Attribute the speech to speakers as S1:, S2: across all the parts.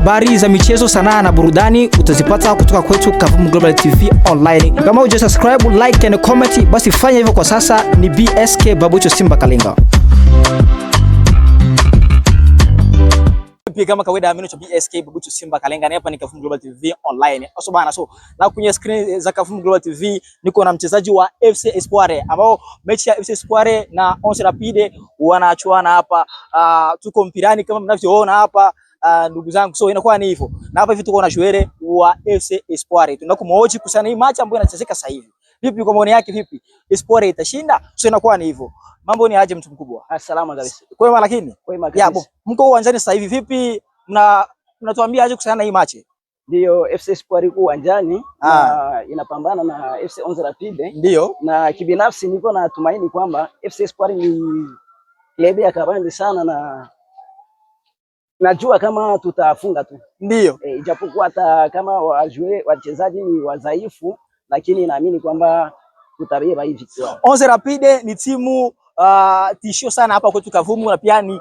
S1: Habari za michezo, sanaa na burudani utazipata kutoka kwetu Kavumu Global TV Online. Kama hujasubscribe, like and comment, basi fanya hivyo kwa sasa. Ni BSK Babucho Simba Kalenga. Kama kawaida amino cha BSK Babucho Simba Kalenga, na hapa ni Kavumu Global TV Online. So bana, na kwenye screen za Kavumu Global TV niko na mchezaji wa FC Espoir, ambao mechi ya FC Espoir na Onze Rapide wanachuana hapa. Tuko mpirani kama mnavyoona hapa. Ndugu zangu, so inakuwa ni hivyo. Na hapa hivi tuko na Joere wa FC Espoir. Tunakumhoji kusana hii match ambayo inachezeka sasa hivi. Vipi kwa maoni yake, vipi Espoir itashinda? So inakuwa ni hivyo. Mambo ni aje mtu mkubwa?
S2: Salama kabisa.
S1: Kwema lakini?
S2: Kwema kabisa.
S1: Mko uwanjani sasa hivi, vipi mnatuambia aje kusana hii match?
S2: Ndio, FC Espoir iko uwanjani na inapambana na FC Onze Rapide.
S1: Ndio.
S2: Na kibinafsi niko na tumaini kwamba FC Espoir ni klabu ya kabambi sana, na najua kama tutafunga tu.
S1: Ndio.
S2: Ijapokuwa hata kama wachezaji ni wadhaifu, lakini naamini kwamba tutabeba hivi kwa.
S1: Onze Rapide ni timu tishio sana hapa kwetu Kavumu, na pia ni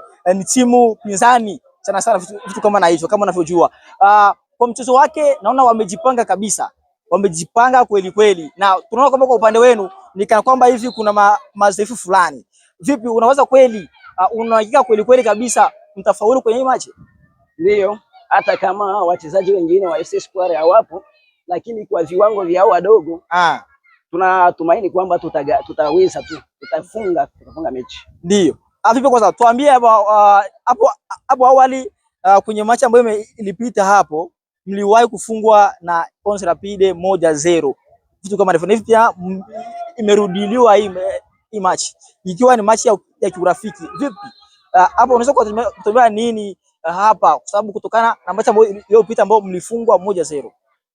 S1: timu pinzani sana vitu kama na hivyo, kama unavyojua. Kwa mchezo wake naona wamejipanga kabisa. Wamejipanga kweli kweli. Na tunaona kwamba kwa upande wenu ni kana kwamba hivi kuna madhaifu fulani. Vipi, unaweza kweli unahakika kweli kweli kabisa mtafaulu kwenye hii match?
S2: Ndio, hata kama wachezaji wengine wa FC Espoir hawapo, lakini kwa viwango vyao wadogo tunatumaini kwamba tutaweza tu, tutafunga mechi.
S1: Ndio. Vipi, kwanza tuambie hapo awali kwenye match ambayo ilipita hapo mliwahi kufungwa na Onze Rapide 1-0. Vitu kama hivyo. Hivi pia imerudiliwa hii match ikiwa ni match ya kirafiki. Vipi? Hapo unaweza kutuambia nini hapa, kwa sababu kutokana na mechi ambayo iliyopita ambayo mlifungwa 1-0?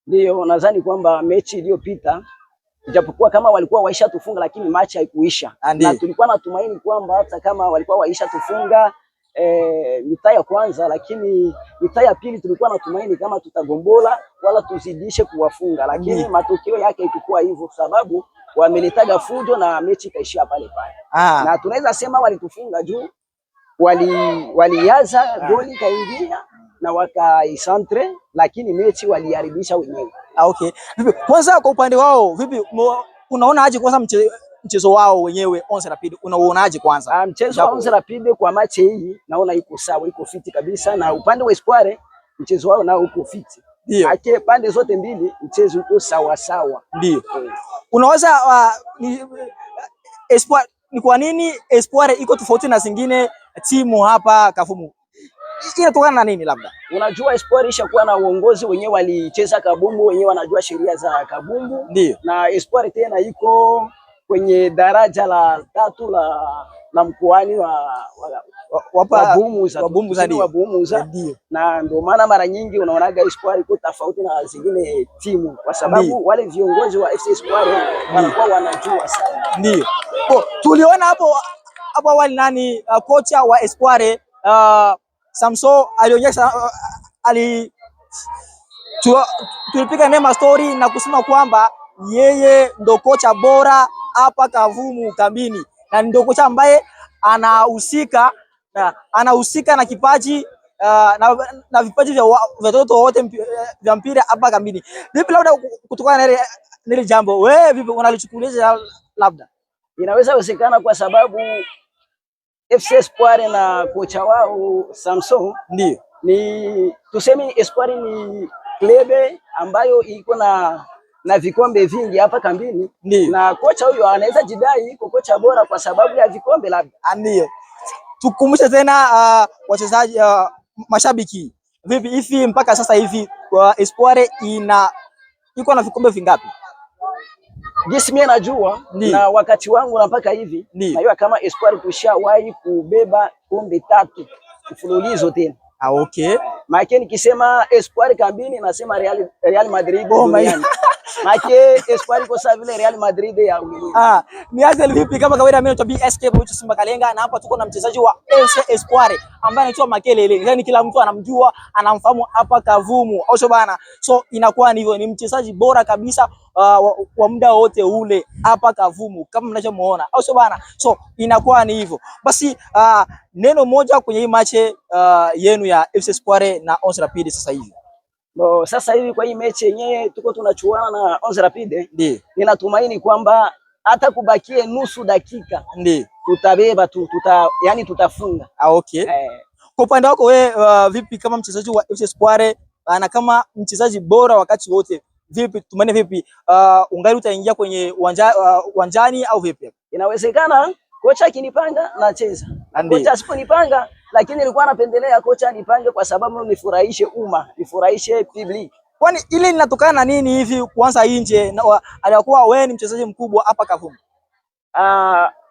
S2: Ndio, nadhani kwamba mechi iliyopita ijapokuwa kama walikuwa waisha tufunga, lakini mechi haikuisha. Na tulikuwa na tumaini kwamba hata kama walikuwa waisha tufunga mitaa ya kwanza, lakini mitaa ya pili tulikuwa na tumaini kama tutagombola wala tuzidishe kuwafunga, lakini matokeo yake ikikuwa hivyo, sababu wameletaga fujo na mechi ikaishia pale pale. Na tunaweza sema walitufunga juu walianza goli kaingia na wakaisantre, lakini mechi waliharibisha wenyewe.
S1: Okay. Vipi kwanza kwa upande wao, vipi unaona aje kwanza mchezo wao wenyewe Onze Rapide, unaonaje kwanza?
S2: Mchezo wa Onze Rapide kwa match hii naona iko sawa, iko fiti kabisa, na upande wa Espoir mchezo wao nao uko fiti.
S1: Ndio.
S2: Ake pande zote mbili mchezo uko sawa sawa.
S1: Ndio. Unaweza Espoir, ni kwa nini Espoir iko tofauti na zingine timu hapa Kavumu? Inatokana na nini labda?
S2: Unajua Espoir ishakuwa na uongozi wenyewe, walicheza kabumbu wenyewe, wanajua sheria za kabumbu.
S1: Ndio.
S2: Na Espoir tena iko kwenye daraja la 3 la mkoani wa Bumuza. Na ndio maana mara nyingi unaonaga Espoir iko tofauti na zingine timu, kwa sababu wale viongozi wa FC Espoir wanakuwa wanajua sana.
S1: Ndio. Tuliona hapo awali nani kocha wa Espoir Samson alionyesha tulipiga nema story na kusema kwamba yeye ndo kocha bora hapa Kavumu kambini, na ndio kocha ambaye anahusika na kipaji na vipaji vya watoto wote vya mpira hapa kambini. Vipi labda kutokana na ile jambo, wewe vipi unalichukulia? Labda
S2: inaweza kuwezekana kwa sababu FC Espoir na kocha wao Samson,
S1: ndio
S2: ni tuseme Espoir ni klebe ambayo iko na vikombe vingi hapa kambini. Na kocha huyo anaweza jidai iko kocha bora kwa sababu ya vikombe labda.
S1: Ndio. Tukumbushe tena wachezaji, mashabiki, vipi hivi mpaka sasa hivi kwa Espoir iko na vikombe vingapi?
S2: Jinsi mimi najua na wakati wangu na mpaka hivi najua kama Espoir tushawahi kubeba kombe 3 mfululizo tena.
S1: Okay.
S2: Maana nikisema Espoir kambini nasema Real Madrid duniani. Maana Espoir iko sawa vile Real Madrid ya ulimwengu.
S1: Ni Azel vipi, kama kawaida mimi naitwa BSK Babucho Simba Kalenga, na hapa tuko na mchezaji wa FC Espoir ambaye anaitwa Makelele. Yaani kila mtu anamjua, anamfahamu hapa Kavumu. Au bana. So inakuwa ni hivyo, ni mchezaji bora kabisa wa muda wote ule hapa Kavumu kama mnachomuona. Au bana. So inakuwa ni hivyo. Basi neno moja kwenye hii match yenu ya FC Espoir na Onze Rapide sasa hivi?
S2: No, sasa hivi kwa hii mechi yenyewe tuko tunachuana na Onze Rapide.
S1: Ndiyo.
S2: Ninatumaini kwamba hata kubakie nusu dakika
S1: ndiyo
S2: tutabeba tu, yani tutafunga.
S1: Okay. Kwa upande wako wewe vipi kama mchezaji wa FC Espoir na kama mchezaji bora wakati wote, vipi tumaini vipi ungali utaingia kwenye uwanjani au vipi?
S2: Inawezekana kocha akinipanga nacheza. Kocha asiponipanga, lakini nilikuwa napendelea kocha anipange kwa sababu nifurahishe umma, nifurahishe public.
S1: Kwani ile linatokana na nini hivi kuanza nje alikuwa wewe ni mchezaji mkubwa hapa Kavumu?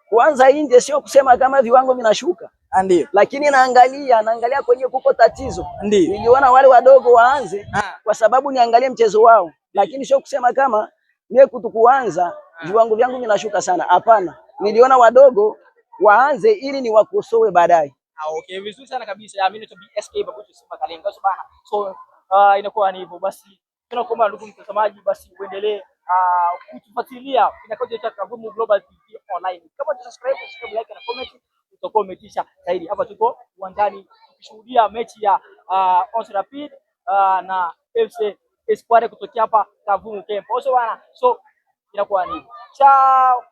S2: Kuanza nje sio kusema kama viwango vinashuka.
S1: Ndio.
S2: Lakini naangalia kwenye kuko tatizo.
S1: Ndio.
S2: Niliona wale wadogo waanze kwa sababu niangalie mchezo wao. Lakini sio kusema kama mimi kuanza viwango vyangu vinashuka sana. Hapana. Niliona wadogo waanze ili niwakosoe baadaye.
S1: Okay, vizuri sana kabisa. Mimi ni SK Babuchu Simba Kalenga bana. So inakuwa ni hivyo basi. Tunakuomba ndugu mtazamaji basi uendelee kutufuatilia kinakoje cha Kavumu Global TV Online. Kama subscribe, like na comment, utakuwa umetisha zaidi. Hapa tuko uwanjani tukishuhudia mechi ya Onze Rapide na FC Espoir kutokea hapa Kavumu Camp. So bana, so inakuwa ni hivyo. Ciao.